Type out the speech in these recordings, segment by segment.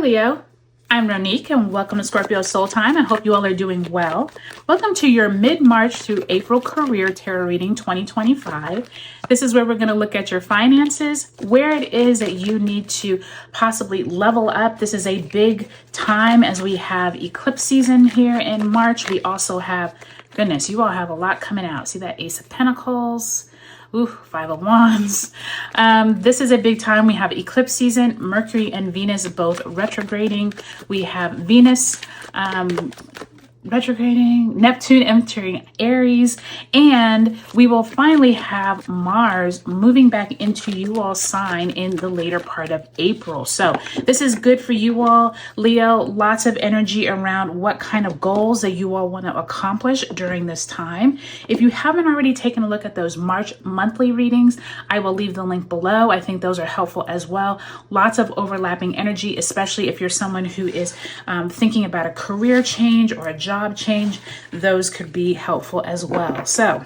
Leo, I'm Ronique and welcome to Scorpio Soul Time. I hope you all are doing well. Welcome to your mid-March through April career tarot reading 2025. This is where we're going to look at your finances, where it is that you need to possibly level up. This is a big time as we have eclipse season here in March. We also have, goodness, you all have a lot coming out. See that Ace of Pentacles? Ooh, Five of Wands. This is a big time. We have eclipse season, Mercury and Venus both retrograding. We have Venus retrograding, Neptune entering Aries, and we will finally have Mars moving back into you all's sign in the later part of April. So this is good for you all, Leo. Lots of energy around what kind of goals that you all want to accomplish during this time. If you haven't already taken a look at those March monthly readings, I will leave the link below. I think those are helpful as well. Lots of overlapping energy, especially if you're someone who is thinking about a career change or a job change. Those could be helpful as well. So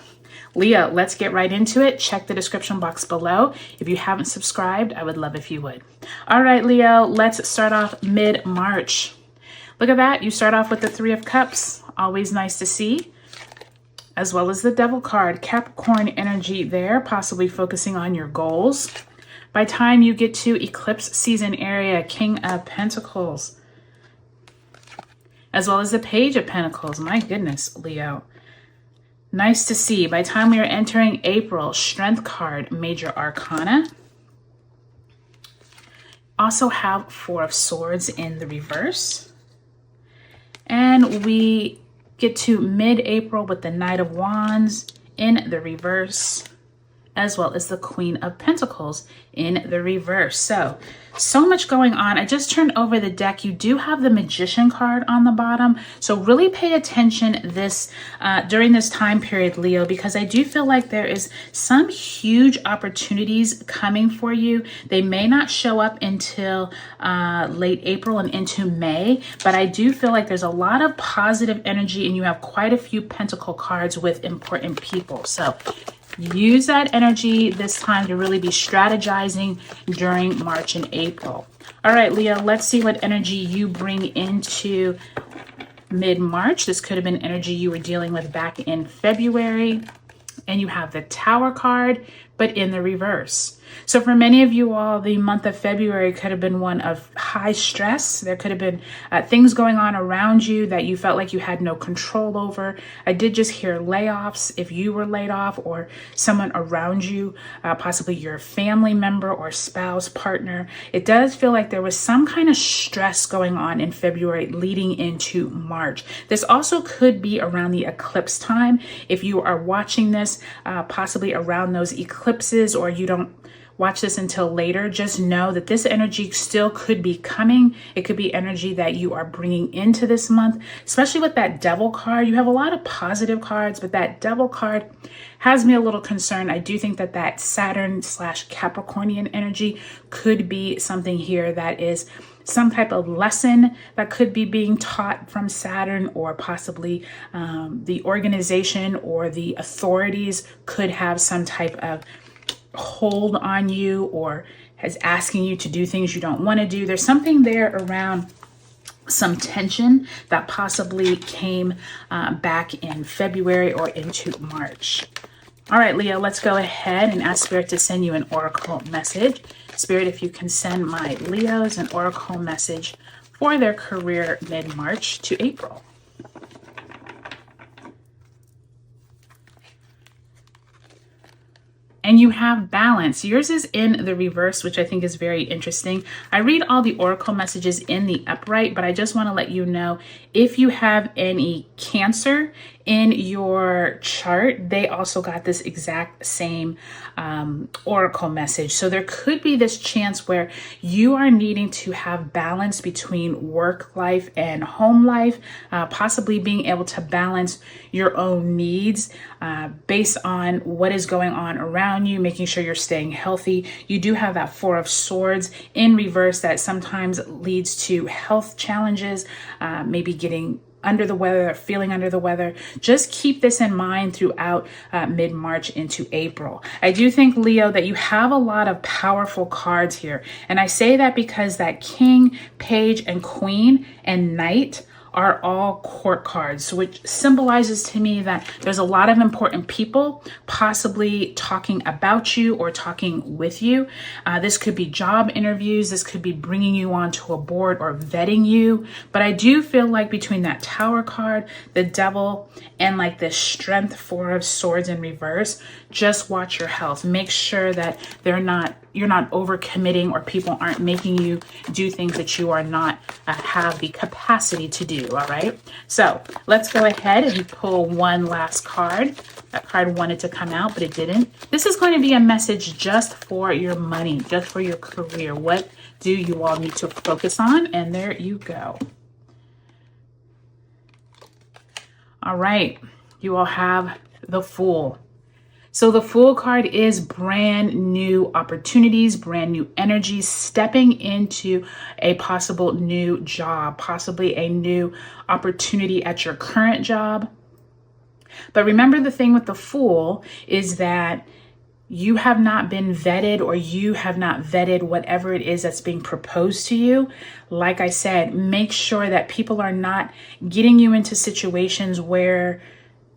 Leo, let's get right into it. Check the description box below. If you haven't subscribed, I would love if you would. All right, Leo, let's start off mid-March. Look at that. You start off with the Three of Cups. Always nice to see. As well as the Devil card. Capricorn energy there, possibly focusing on your goals. By the time you get to eclipse season area, King of Pentacles. As well as the Page of Pentacles. My goodness, Leo. Nice to see. By the time we are entering April, Strength card, Major Arcana. Also have Four of Swords in the reverse. And we get to mid-April with the Knight of Wands in the reverse, as well as the Queen of Pentacles in the reverse. So much going on. I just turned over the deck. You do have the Magician card on the bottom. So really pay attention this during this time period, Leo, because I do feel like there is some huge opportunities coming for you. They may not show up until late April and into May, but I do feel like there's a lot of positive energy and you have quite a few Pentacle cards with important people. So use that energy this time to really be strategizing during March and April. All right, Leo, let's see what energy you bring into mid-March. This could have been energy you were dealing with back in February. And you have the Tower card, but in the reverse. So for many of you all, the month of February could have been one of high stress. There could have been things going on around you that you felt like you had no control over. I did just hear layoffs. If you were laid off or someone around you, possibly your family member or spouse, partner, it does feel like there was some kind of stress going on in February leading into March. This also could be around the eclipse time. If you are watching this, possibly around those eclipses, or you don't watch this until later, just know that this energy still could be coming. It could be energy that you are bringing into this month, especially with that Devil card. You have a lot of positive cards, but that Devil card has me a little concerned. I do think that that Saturn / Capricornian energy could be something here that is some type of lesson that could be being taught from Saturn, or possibly the organization or the authorities could have some type of hold on you or is asking you to do things you don't want to do. There's something there around some tension that possibly came back in February or into March. All right, Leo, let's go ahead and ask Spirit to send you an oracle message. Spirit, if you can send my Leos an oracle message for their career mid-March to April. And you have balance. Yours is in the reverse, which I think is very interesting. I read all the oracle messages in the upright, but I just want to let you know, if you have any Cancer in your chart, they also got this exact same oracle message. So there could be this chance where you are needing to have balance between work life and home life, possibly being able to balance your own needs based on what is going on around you, making sure you're staying healthy. You do have that Four of Swords in reverse that sometimes leads to health challenges, maybe getting under the weather, feeling under the weather, just keep this in mind throughout mid-March into April. I do think, Leo, that you have a lot of powerful cards here. And I say that because that King, Page, and Queen and Knight are all court cards, which symbolizes to me that there's a lot of important people possibly talking about you or talking with you. This could be job interviews. This could be bringing you onto a board or vetting you. But I do feel like between that Tower card, the Devil, and like this Strength, Four of Swords in reverse, just watch your health. Make sure that you're not overcommitting or people aren't making you do things that you are not have the capacity to do. All right. So let's go ahead and pull one last card. That card wanted to come out, but it didn't. This is going to be a message just for your money, just for your career. What do you all need to focus on? And there you go. All right. You all have the Fool. So the Fool card is brand new opportunities, brand new energies, stepping into a possible new job, possibly a new opportunity at your current job. But remember, the thing with the Fool is that you have not been vetted, or you have not vetted whatever it is that's being proposed to you. Like I said, make sure that people are not getting you into situations where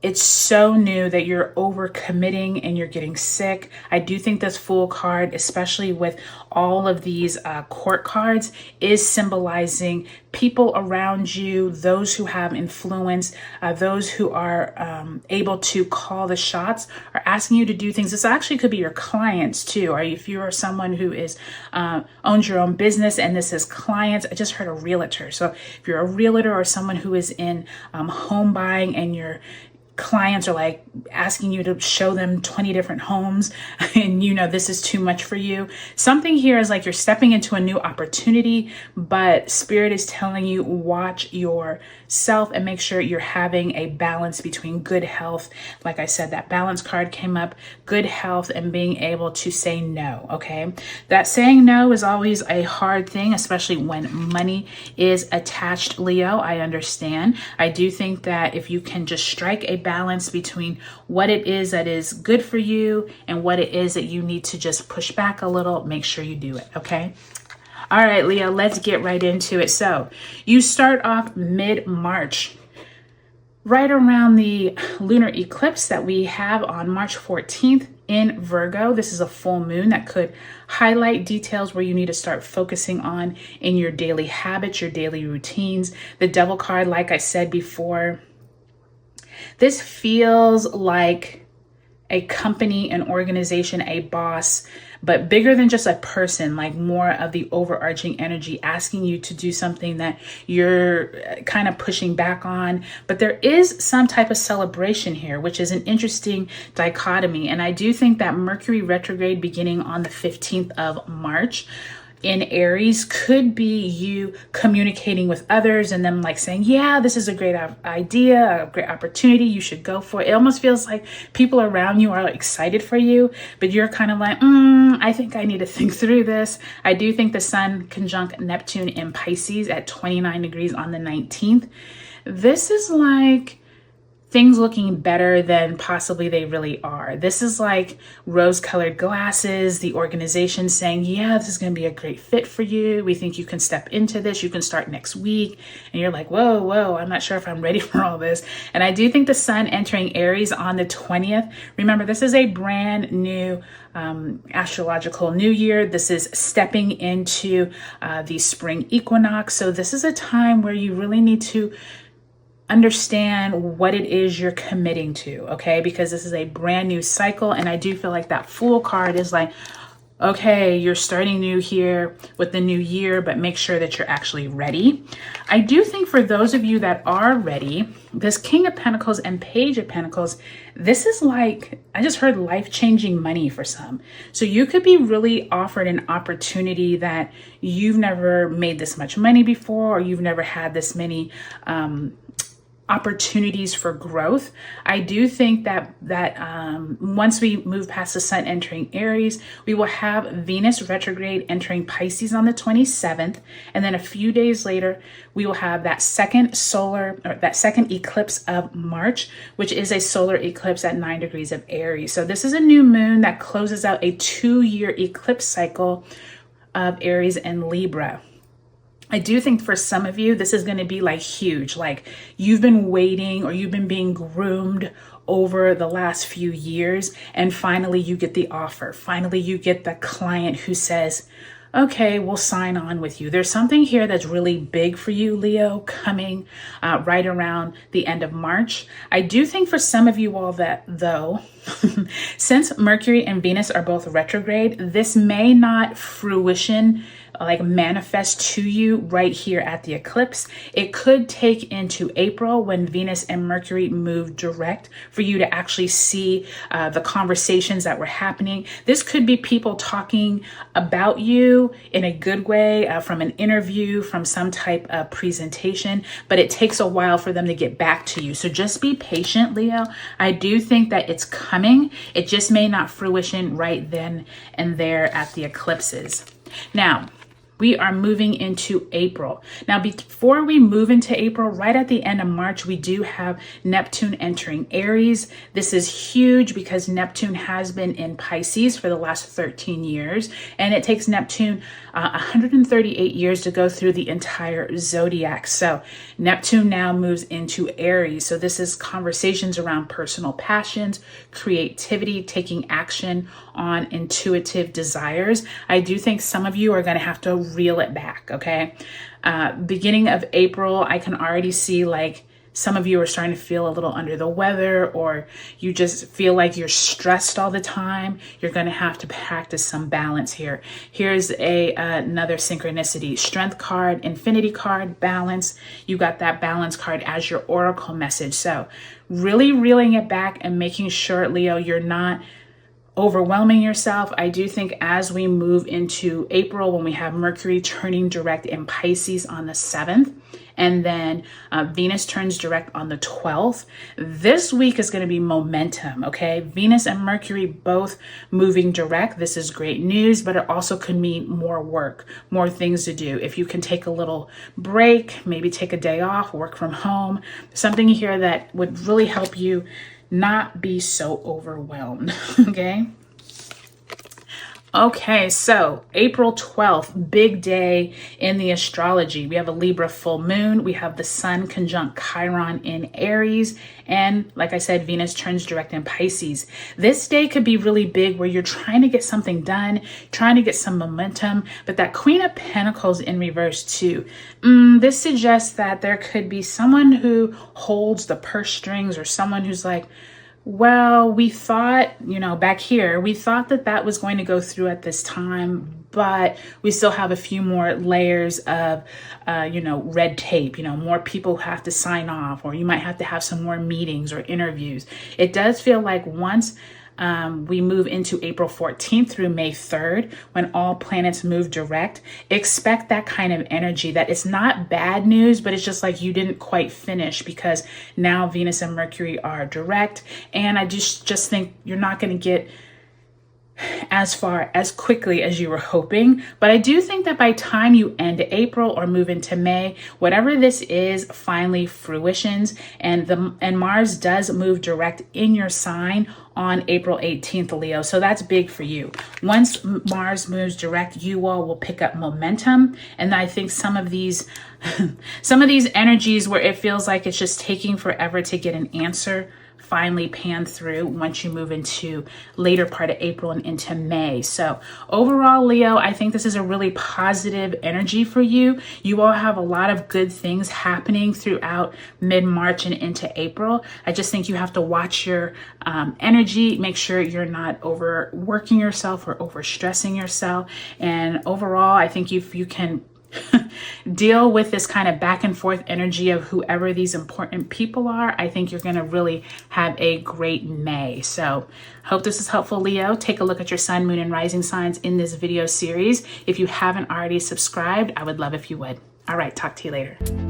it's so new that you're overcommitting and you're getting sick. I do think this Fool card, especially with all of these court cards, is symbolizing people around you, those who have influence, those who are able to call the shots, are asking you to do things. This actually could be your clients too, or if you are someone who is owns your own business and this is clients. I just heard a realtor. So if you're a realtor or someone who is in home buying and your clients are like asking you to show them 20 different homes and this is too much for you. Something here is like you're stepping into a new opportunity, but Spirit is telling you watch yourself and make sure you're having a balance between good health. Like I said, that balance card came up, good health and being able to say no. Okay. That saying no is always a hard thing, especially when money is attached, Leo. I understand. I do think that if you can just strike a balance between what it is that is good for you and what it is that you need to just push back a little, make sure you do it. Okay. All right, Leo, let's get right into it. So you start off mid-March, right around the lunar eclipse that we have on March 14th in Virgo. This is a full moon that could highlight details where you need to start focusing on in your daily habits, your daily routines. The Devil card, like I said before, this feels like a company, an organization, a boss, but bigger than just a person, like more of the overarching energy asking you to do something that you're kind of pushing back on. But there is some type of celebration here, which is an interesting dichotomy. And I do think that Mercury retrograde beginning on the 15th of March in Aries could be you communicating with others and them like saying, yeah, this is a great idea, a great opportunity, you should go for it. It almost feels like people around you are excited for you, but you're kind of like, I think I need to think through this. I do think the Sun conjunct Neptune in Pisces at 29 degrees on the 19th. This is like things looking better than possibly they really are. This is like rose-colored glasses, the organization saying, yeah, this is going to be a great fit for you. We think you can step into this. You can start next week. And you're like, whoa, I'm not sure if I'm ready for all this. And I do think the Sun entering Aries on the 20th. Remember, this is a brand new astrological new year. This is stepping into the spring equinox. So this is a time where you really need to understand what it is you're committing to, okay? Because this is a brand new cycle. And I do feel like that Fool card is like, okay, you're starting new here with the new year, but make sure that you're actually ready. I do think for those of you that are ready, this King of Pentacles and Page of Pentacles, this is like, I just heard life-changing money for some. So you could be really offered an opportunity that you've never made this much money before, or you've never had this many opportunities for growth. I do think that once we move past the sun entering Aries, we will have Venus retrograde entering Pisces on the 27th. And then a few days later, we will have that second eclipse of March, which is a solar eclipse at 9 degrees of Aries. So this is a new moon that closes out a 2-year eclipse cycle of Aries and Libra. I do think for some of you, this is going to be like huge. Like you've been waiting or you've been being groomed over the last few years. And finally you get the offer. Finally, you get the client who says, okay, we'll sign on with you. There's something here that's really big for you, Leo, coming right around the end of March. I do think for some of you all that though, since Mercury and Venus are both retrograde, this may not fruition like manifest to you right here at the eclipse. It could take into April when Venus and Mercury move direct for you to actually see the conversations that were happening. This could be people talking about you in a good way from an interview, from some type of presentation, but it takes a while for them to get back to you. So just be patient, Leo. I do think that it's coming. It just may not fruition right then and there at the eclipses. Now, we are moving into April. Now, before we move into April, right at the end of March, we do have Neptune entering Aries. This is huge because Neptune has been in Pisces for the last 13 years, and it takes Neptune 138 years to go through the entire zodiac. So Neptune now moves into Aries. So this is conversations around personal passions, creativity, taking action on intuitive desires. I do think some of you are going to have to reel it back, okay? Beginning of April, I can already see like some of you are starting to feel a little under the weather, or you just feel like you're stressed all the time. You're going to have to practice some balance here. Here's another synchronicity. Strength card, infinity card, balance. You got that balance card as your oracle message. So really reeling it back and making sure, Leo, you're not overwhelming yourself. I do think as we move into April, when we have Mercury turning direct in Pisces on the 7th, and then Venus turns direct on the 12th, this week is going to be momentum, okay? Venus and Mercury both moving direct. This is great news, but it also could mean more work, more things to do. If you can take a little break, maybe take a day off, work from home, something here that would really help you not be so overwhelmed, okay? Okay, so April 12th, big day in the astrology. We have a Libra full moon. We have the sun conjunct Chiron in Aries. And like I said, Venus turns direct in Pisces. This day could be really big where you're trying to get something done, trying to get some momentum, but that Queen of Pentacles in reverse too. This suggests that there could be someone who holds the purse strings, or someone who's like, well, we thought, back here, we thought that was going to go through at this time, but we still have a few more layers of, red tape, more people have to sign off, or you might have to have some more meetings or interviews. It does feel like once we move into April 14th through May 3rd, when all planets move direct, expect that kind of energy, that it's not bad news, but it's just like you didn't quite finish because now Venus and Mercury are direct. And I just think you're not going to get as far as quickly as you were hoping. But I do think that by time you end April or move into May, whatever this is finally fruitions, and Mars does move direct in your sign on April 18th, Leo. So that's big for you. Once Mars moves direct, you all will pick up momentum. And I think some of these energies where it feels like it's just taking forever to get an answer finally pan through once you move into later part of April and into May. So overall, Leo, I think this is a really positive energy for you. You all have a lot of good things happening throughout mid-March and into April. I just think you have to watch your energy, make sure you're not overworking yourself or overstressing yourself. And overall, I think if you can deal with this kind of back and forth energy of whoever these important people are, I think you're going to really have a great May. So hope this is helpful, Leo. Take a look at your sun, moon, and rising signs in this video series. If you haven't already subscribed, I would love if you would. All right, talk to you later.